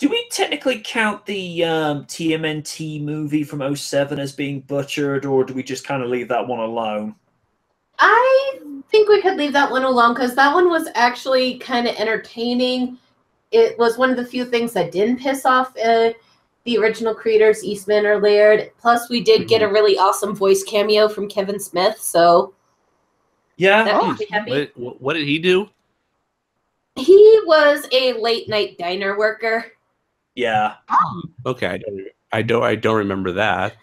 Do we technically count the TMNT movie from '07 as being butchered, or do we just kind of leave that one alone? I think we could leave that one alone because that one was actually kind of entertaining. It was one of the few things that didn't piss off the original creators, Eastman or Laird. Plus, we did get a really awesome voice cameo from Kevin Smith, so yeah, that makes me happy. What did he do? He was a late night diner worker. Yeah. Okay, I don't remember that.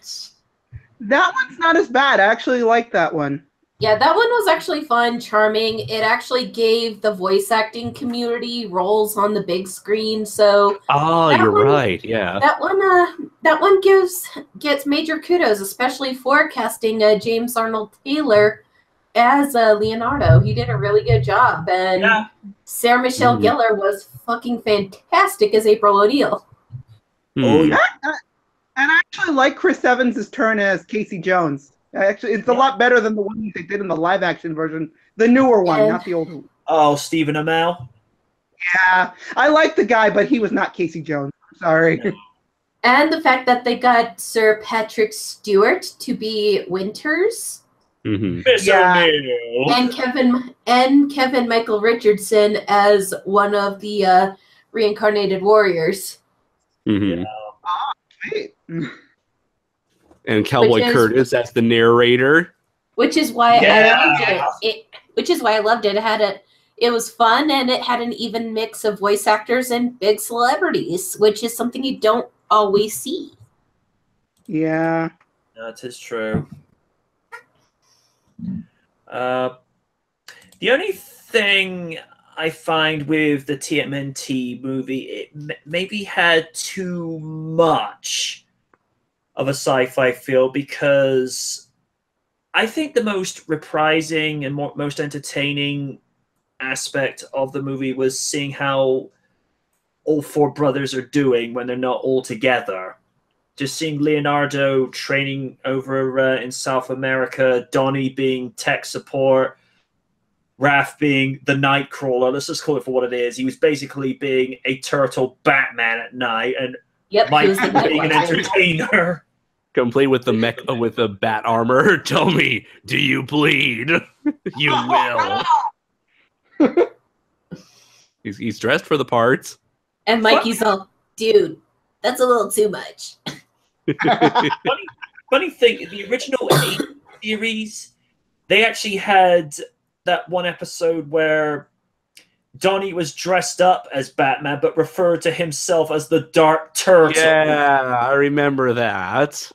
That one's not as bad. I actually like that one. Yeah, that one was actually fun, charming. It actually gave the voice acting community roles on the big screen. So you're right. Yeah, that one gets major kudos, especially for casting James Arnold Taylor as Leonardo. He did a really good job, and Sarah Michelle Gellar was fucking fantastic as April O'Neil. Oh yeah, and I actually like Chris Evans' turn as Casey Jones. Actually, it's a lot better than the one they did in the live-action version. The newer one, not the old one. Oh, Stephen Amell? Yeah. I like the guy, but he was not Casey Jones. I'm sorry. No. And the fact that they got Sir Patrick Stewart to be Winters. Yeah. And Kevin Michael Richardson as one of the reincarnated warriors. Yeah. Oh, sweet. And Cowboy Curtis as the narrator, which is why I loved it. Which is why I loved it. It was fun, and it had an even mix of voice actors and big celebrities, which is something you don't always see. Yeah, that is true. The only thing I find with the TMNT movie, it maybe had too much of a sci-fi feel, because I think the most reprising and most entertaining aspect of the movie was seeing how all four brothers are doing when they're not all together. Just seeing Leonardo training over in South America, Donnie being tech support, Raph being the Nightcrawler. Let's just call it for what it is. He was basically being a turtle Batman at night, and Mike being an entertainer. Complete with the mech with the bat armor. Tell me, do you bleed? You will. He's dressed for the parts. And Mikey's all, dude, that's a little too much. funny thing, the original series, they actually had that one episode where Donnie was dressed up as Batman, but referred to himself as the Dark Turtle. Yeah, I remember that.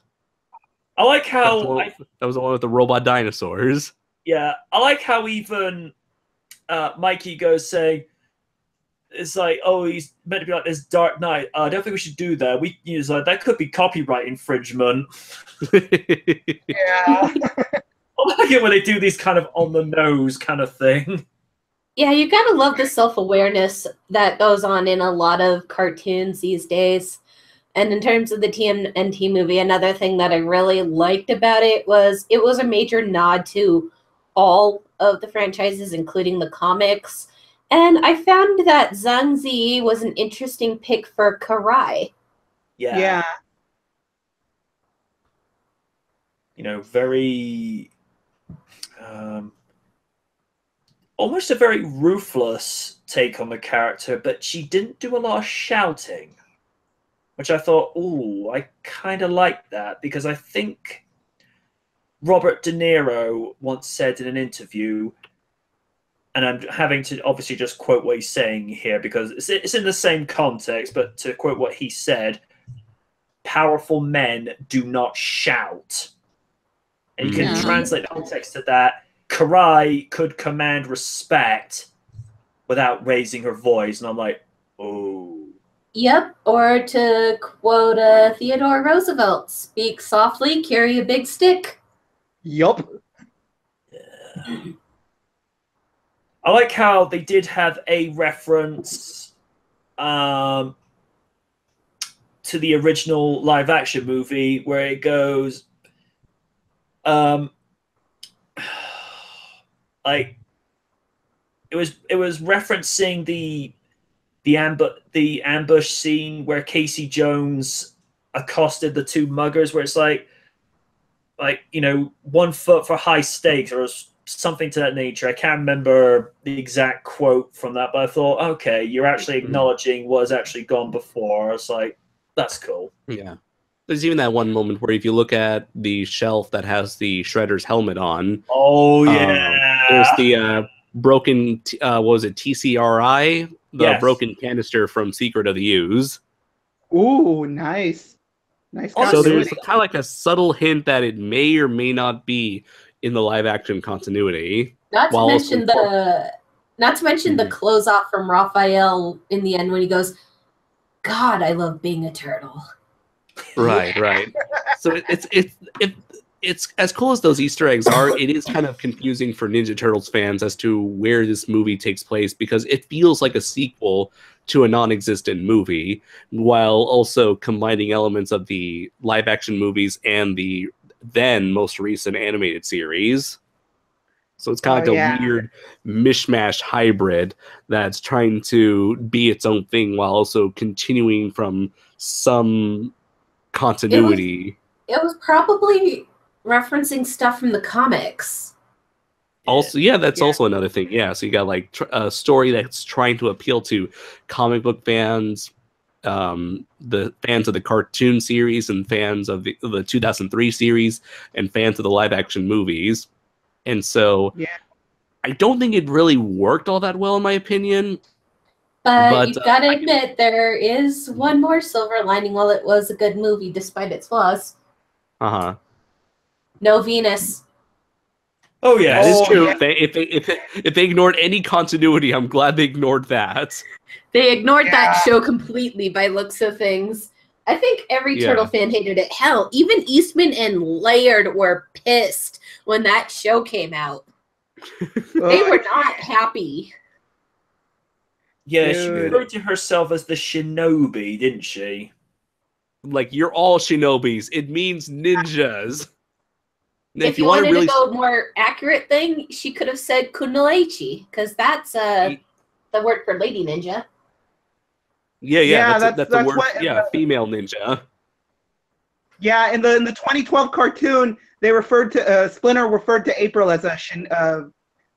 I like how that was the one with the robot dinosaurs. Yeah, I like how even Mikey goes saying, it's like, oh, he's meant to be like this Dark Knight. I don't think we should do that. He's like, that could be copyright infringement. Yeah. I like it when they do these kind of on the nose kind of thing. Yeah, you gotta love the self-awareness that goes on in a lot of cartoons these days. And in terms of the TMNT movie, another thing that I really liked about it was a major nod to all of the franchises, including the comics. And I found that Zhang Zi was an interesting pick for Karai. Yeah. You know, very... almost a very ruthless take on the character, but she didn't do a lot of shouting. Which I thought, ooh, I kind of like that, because I think Robert De Niro once said in an interview, and I'm having to obviously just quote what he's saying here because it's in the same context, but to quote what he said, powerful men do not shout. And you can translate the context to that. Karai could command respect without raising her voice, and I'm like, oh. Yep, or to quote Theodore Roosevelt, speak softly, carry a big stick. Yup. Yeah. I like how they did have a reference to the original live-action movie where it goes, like, it was referencing the the ambush scene where Casey Jones accosted the two muggers, where it's like 1 foot for high stakes or something to that nature. I can't remember the exact quote from that, but I thought, okay, you're actually acknowledging what has actually gone before. It's like, that's cool. Yeah. There's even that one moment where if you look at the shelf that has the Shredder's helmet on. Oh, yeah. There's the broken, what was it, TCRI? The broken canister from Secret of the Ooze. Ooh, nice. Nice. So there's kind of like a subtle hint that it may or may not be in the live action continuity. Not to mention the close off from Raphael in the end when he goes, "God, I love being a turtle." Right. So it's as cool as those Easter eggs are, it is kind of confusing for Ninja Turtles fans as to where this movie takes place, because it feels like a sequel to a non-existent movie, while also combining elements of the live-action movies and the then most recent animated series. So it's kind of like a weird mishmash hybrid that's trying to be its own thing while also continuing from some continuity. It was probably referencing stuff from the comics. Also, that's also another thing. Yeah, so you got like a story that's trying to appeal to comic book fans, the fans of the cartoon series, and fans of the 2003 series, and fans of the live action movies. And so, I don't think it really worked all that well, in my opinion. But you've got to admit, there is one more silver lining. While it was a good movie, despite its flaws. No Venus. Oh yeah, that is true. Yeah. If they ignored any continuity, I'm glad they ignored that. They ignored that show completely by looks of things. I think every Turtle fan hated it. Hell, even Eastman and Laird were pissed when that show came out. They were not happy. Yeah, she referred to herself as the shinobi, didn't she? Like, you're all shinobis. It means ninjas. If you wanted to go more accurate thing, she could have said kunaichi, because that's the word for lady ninja. That's the word. Female ninja. Yeah, in the 2012 cartoon, they referred to Splinter referred to April as a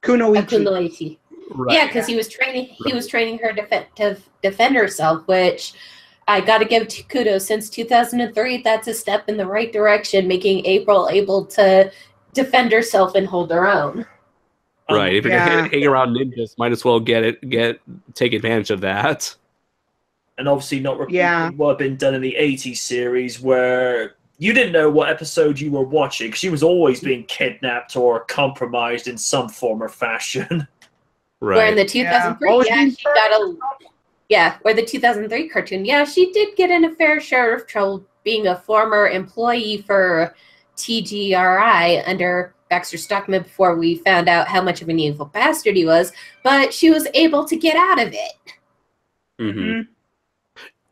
kunoichi. Right. Yeah, because he was training her to defend herself, which I got to give kudos. Since 2003, that's a step in the right direction, making April able to defend herself and hold her own. Right. If you're gonna hang around ninjas, might as well take advantage of that. And obviously not repeating what had been done in the 80s series, where you didn't know what episode you were watching, because she was always being kidnapped or compromised in some form or fashion. Right. Where in the 2003, where the 2003 cartoon, she did get in a fair share of trouble being a former employee for TGRI under Baxter Stockman before we found out how much of an evil bastard he was, but she was able to get out of it. Mm-hmm.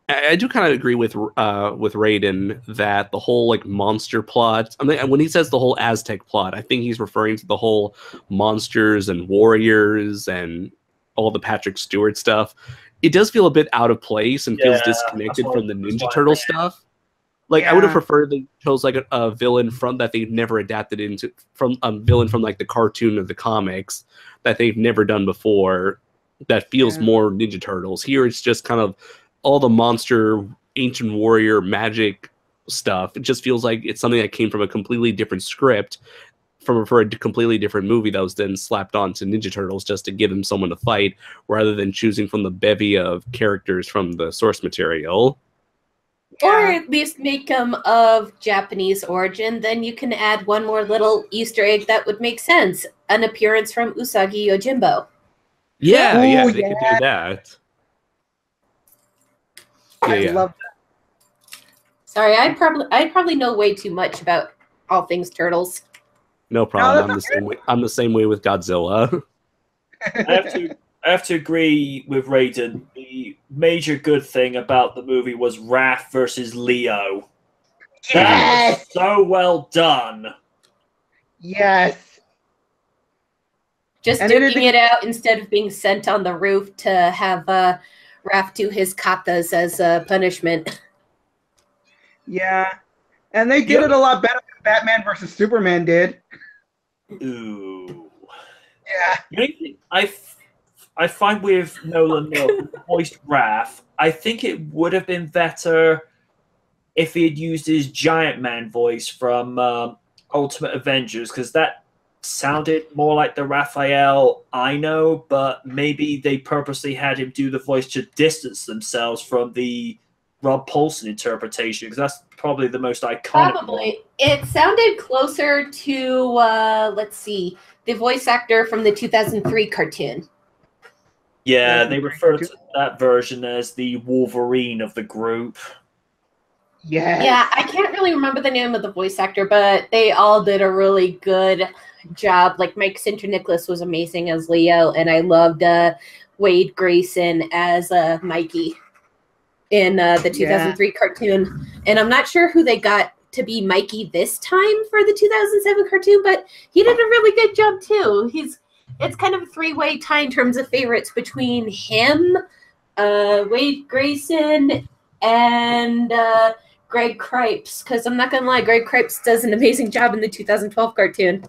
I do kind of agree with Raiden that the whole like monster plot. I mean, when he says the whole Aztec plot, I think he's referring to the whole monsters and warriors and all the Patrick Stewart stuff. It does feel a bit out of place and feels disconnected from the Ninja Turtle stuff. Like I would have preferred they chose like a villain from that they've never adapted into, from a villain from like the cartoon or the comics that they've never done before. That feels more Ninja Turtles. Here it's just kind of all the monster, ancient warrior magic stuff. It just feels like it's something that came from a completely different script for a completely different movie that was then slapped onto Ninja Turtles just to give them someone to fight, rather than choosing from the bevy of characters from the source material. Or at least make them of Japanese origin. Then you can add one more little Easter egg that would make sense. An appearance from Usagi Yojimbo. They could do that. I love that. Sorry, I probably know way too much about all things turtles. No problem. I'm the same way with Godzilla. I have to agree with Raiden. The major good thing about the movie was Raph versus Leo. Yes! That was so well done. Yes. Just duking it out instead of being sent on the roof to have Raph do his katas as a punishment. Yeah. And they did it a lot better than Batman versus Superman did. Ooh. Yeah. The only thing I find with Nolan North voiced Raph, I think it would have been better if he had used his Giant Man voice from Ultimate Avengers, because that sounded more like the Raphael I know, but maybe they purposely had him do the voice to distance themselves from the Rob Paulson interpretation, because that's probably the most iconic Probably. one. It sounded closer to, let's see, the voice actor from the 2003 cartoon. Yeah, they refer to that version as the Wolverine of the group. Yes. Yeah, I can't really remember the name of the voice actor, but they all did a really good job. Like Mike Sinter-Nicholas was amazing as Leo, and I loved Wade Grayson as Mikey in the 2003 cartoon. And I'm not sure who they got to be Mikey this time for the 2007 cartoon, but he did a really good job too. It's kind of a three-way tie in terms of favorites between him, Wade Grayson, and Greg Cripes, because I'm not gonna lie, Greg Cripes does an amazing job in the 2012 cartoon.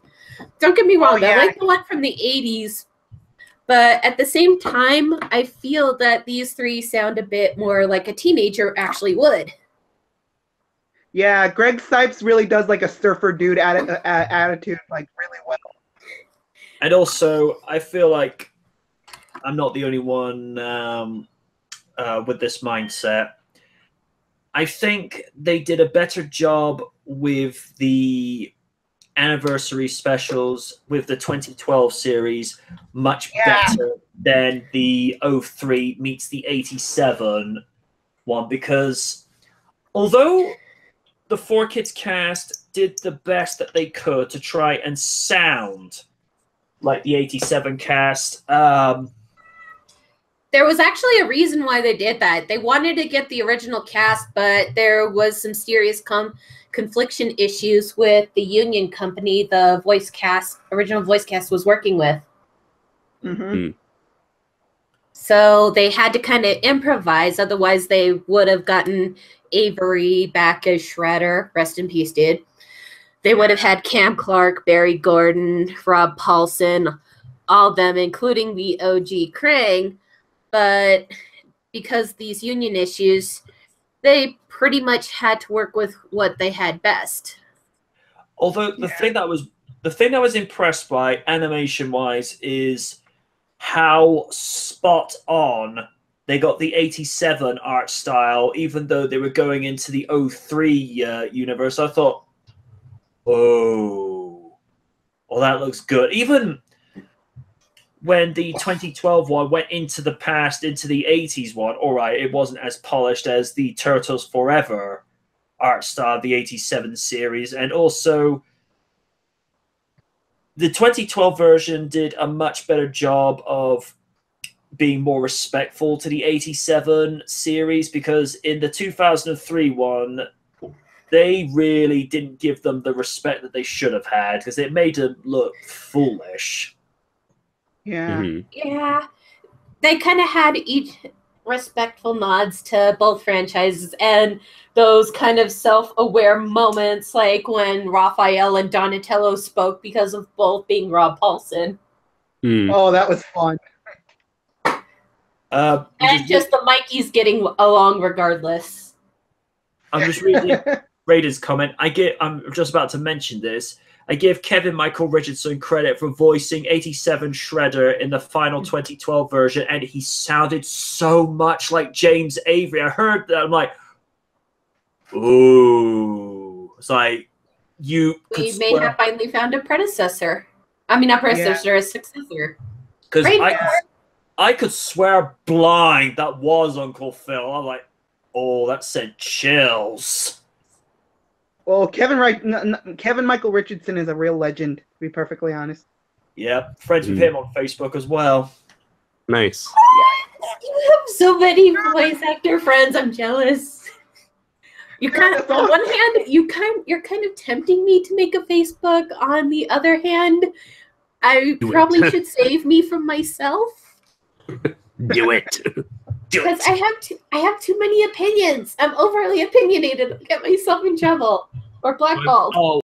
Don't get me wrong, I like the one from the 80s, but at the same time, I feel that these three sound a bit more like a teenager actually would. Yeah, Greg Sipes really does like a surfer dude attitude like really well. And also, I feel like I'm not the only one with this mindset. I think they did a better job with the anniversary specials with the 2012 series, much better than the 03 meets the 87 one, because although the 4Kids cast did the best that they could to try and sound like the 87 cast, there was actually a reason why they did that. They wanted to get the original cast, but there was some serious confliction issues with the union company the original voice cast was working with. Mm-hmm. So they had to kind of improvise, otherwise they would have gotten Avery back as Shredder, rest in peace, dude. They would have had Cam Clark, Barry Gordon, Rob Paulson, all of them, including the OG Krang. But because these union issues, they pretty much had to work with what they had best. Although the thing that I was impressed by animation wise is how spot on they got the 87 art style, even though they were going into the 03 universe. I thought, oh, well, that looks good. Even when the 2012 one went into the past, into the 80s one, all right, it wasn't as polished as the Turtles Forever art style, the 87 series. And also, the 2012 version did a much better job of being more respectful to the 87 series, because in the 2003 one, they really didn't give them the respect that they should have had, because it made them look foolish. Yeah. Mm-hmm. Yeah, they kind of had each respectful nods to both franchises and those kind of self-aware moments, like when Raphael and Donatello spoke because of both being Rob Paulson. Oh, that was fun. And just the Mikeys getting along regardless. I'm just reading Raider's comment. I'm just about to mention this. I give Kevin Michael Richardson credit for voicing 87 Shredder in the final 2012 version, and he sounded so much like James Avery. I heard that. I'm like, ooh. It's like, we may have finally found a predecessor. I mean, not predecessor, a successor. Because I could swear blind that was Uncle Phil. I'm like, oh, that sent chills. Well, Kevin Michael Richardson is a real legend, to be perfectly honest. Yeah, friends with him on Facebook as well. Nice. You have so many voice actor friends. I'm jealous. You kind of, on one hand, you're kind of tempting me to make a Facebook. On the other hand, I probably should save me from myself. Do it. Do Because it. I have too many opinions. I'm overly opinionated. I'll get myself in trouble or blackballed. Oh,